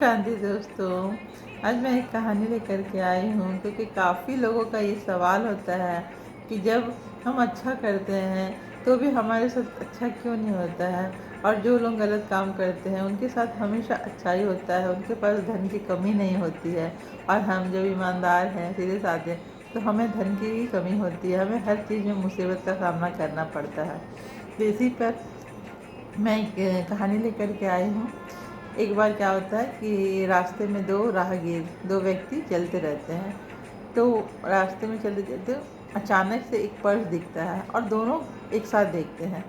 शांति दोस्तों, आज मैं एक कहानी लेकर के आई हूँ क्योंकि काफ़ी लोगों का ये सवाल होता है कि जब हम अच्छा करते हैं तो भी हमारे साथ अच्छा क्यों नहीं होता है। और जो लोग गलत काम करते हैं उनके साथ हमेशा अच्छाई होता है, उनके पास धन की कमी नहीं होती है। और हम जब ईमानदार हैं, सीधे साधे, तो हमें धन की ही कमी होती है, हमें हर चीज़ में मुसीबत का सामना करना पड़ता है। तो इसी पर मैं एक कहानी लेकर के आई हूँ। एक बार क्या होता है कि रास्ते में दो व्यक्ति चलते रहते हैं। तो रास्ते में चलते चलते अचानक से एक पर्स दिखता है और दोनों एक साथ देखते हैं।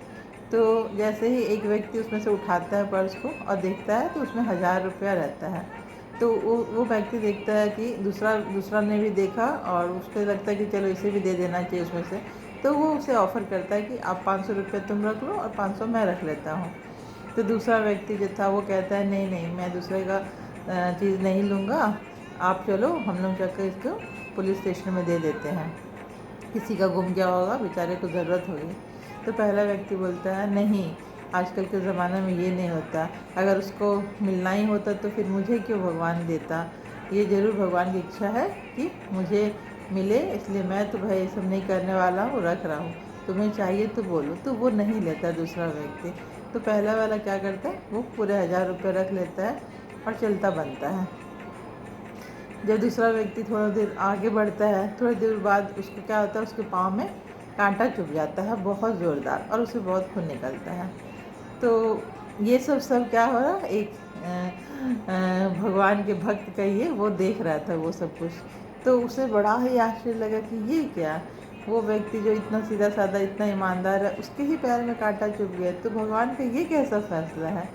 तो जैसे ही एक व्यक्ति उसमें से उठाता है पर्स को और देखता है तो उसमें 1000 रुपया रहता है। तो वो व्यक्ति देखता है कि दूसरा दूसरा ने भी देखा और उसको लगता है कि चलो इसे भी दे देना चाहिए उसमें से। तो वो उसे ऑफ़र करता है कि आप 500 रुपये तुम रख लो और 500 मैं रख लेता हूँ। तो दूसरा व्यक्ति जो था वो कहता है नहीं नहीं, मैं दूसरे का चीज़ नहीं लूँगा, आप चलो हम लोग जाकर इसको पुलिस स्टेशन में दे देते हैं, किसी का गुम गया होगा, बेचारे को ज़रूरत होगी। तो पहला व्यक्ति बोलता है नहीं, आजकल के ज़माने में ये नहीं होता, अगर उसको मिलना ही होता तो फिर मुझे क्यों भगवान देता। ये ज़रूर भगवान की इच्छा है कि मुझे मिले, इसलिए मैं तो भाई ये सब नहीं करने वाला हूँ, रख रहा हूँ, तुम्हें चाहिए तो बोलो। तो वो नहीं लेता दूसरा व्यक्ति। तो पहला वाला क्या करता है, वो पूरे 1000 रुपये रख लेता है और चलता बनता है। जब दूसरा व्यक्ति थोड़ा देर आगे बढ़ता है, थोड़ी देर बाद उसको क्या होता है, उसके पाँव में कांटा चुभ जाता है बहुत ज़ोरदार और उसे बहुत खून निकलता है। तो ये सब क्या हो रहा है, एक भगवान के भक्त कहिए, वो देख रहा था वो सब कुछ। तो उसे बड़ा ही आश्चर्य लगा कि ये क्या, वो व्यक्ति जो इतना सीधा साधा, इतना ईमानदार है, उसके ही पैर में कांटा चुभ गया, तो भगवान का ये कैसा फैसला है।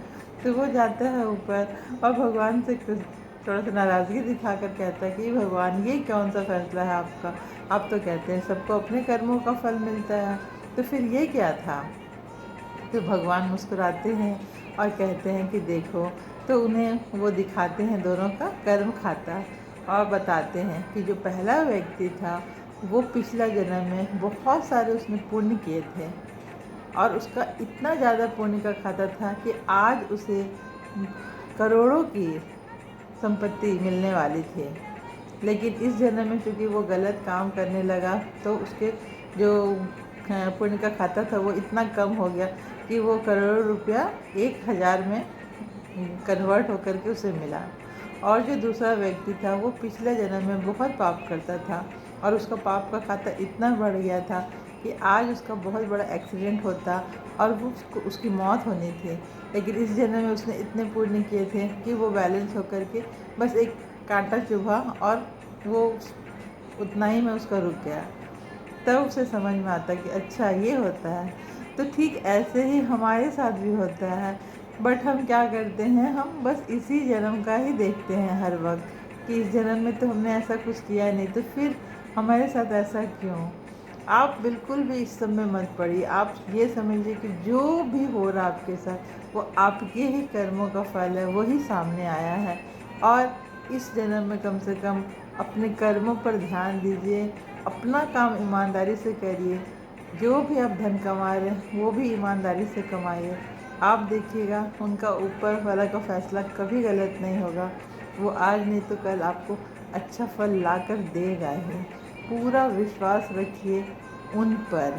तो वो जाता है ऊपर और भगवान से कुछ थोड़ा सा नाराज़गी दिखा कर कहता है कि भगवान ये कौन सा फैसला है आपका, आप तो कहते हैं सबको अपने कर्मों का फल मिलता है, तो फिर ये क्या था। तो भगवान मुस्कुराते हैं और कहते हैं कि देखो, तो उन्हें वो दिखाते हैं दोनों का कर्म खाता और बताते हैं कि जो पहला व्यक्ति था वो पिछला जन्म में बहुत सारे उसने पुण्य किए थे और उसका इतना ज़्यादा पुण्य का खाता था कि आज उसे करोड़ों की संपत्ति मिलने वाली थी। लेकिन इस जन्म में चूँकि वो गलत काम करने लगा तो उसके जो पुण्य का खाता था वो इतना कम हो गया कि वो करोड़ों रुपया 1000 में कन्वर्ट होकर के उसे मिला। और जो दूसरा व्यक्ति था वो पिछले जन्म में बहुत पाप करता था और उसका पाप का खाता इतना बढ़ गया था कि आज उसका बहुत बड़ा एक्सीडेंट होता और वो उसकी मौत होनी थी। लेकिन इस जन्म में उसने इतने पुण्य किए थे कि वो बैलेंस होकर के बस एक कांटा चुभा और वो उतना ही में उसका रुक गया। तब उसे समझ में आता कि अच्छा ये होता है। तो ठीक ऐसे ही हमारे साथ भी होता है, बट हम क्या करते हैं, हम बस इसी जन्म का ही देखते हैं हर वक्त कि इस जन्म में तो हमने ऐसा कुछ किया नहीं, तो फिर हमारे साथ ऐसा क्यों। आप बिल्कुल भी इस सब में मत पड़िए। आप ये समझिए कि जो भी हो रहा आपके साथ वो आपके ही कर्मों का फल है, वही सामने आया है। और इस जन्म में कम से कम अपने कर्मों पर ध्यान दीजिए, अपना काम ईमानदारी से करिए। जो भी आप धन कमा रहे हैं वो भी ईमानदारी से कमाइए। आप देखिएगा उनका ऊपर वाला का फैसला कभी गलत नहीं होगा। वो आज नहीं तो कल आपको अच्छा फल ला कर देगा ही। पूरा विश्वास रखिए उन पर।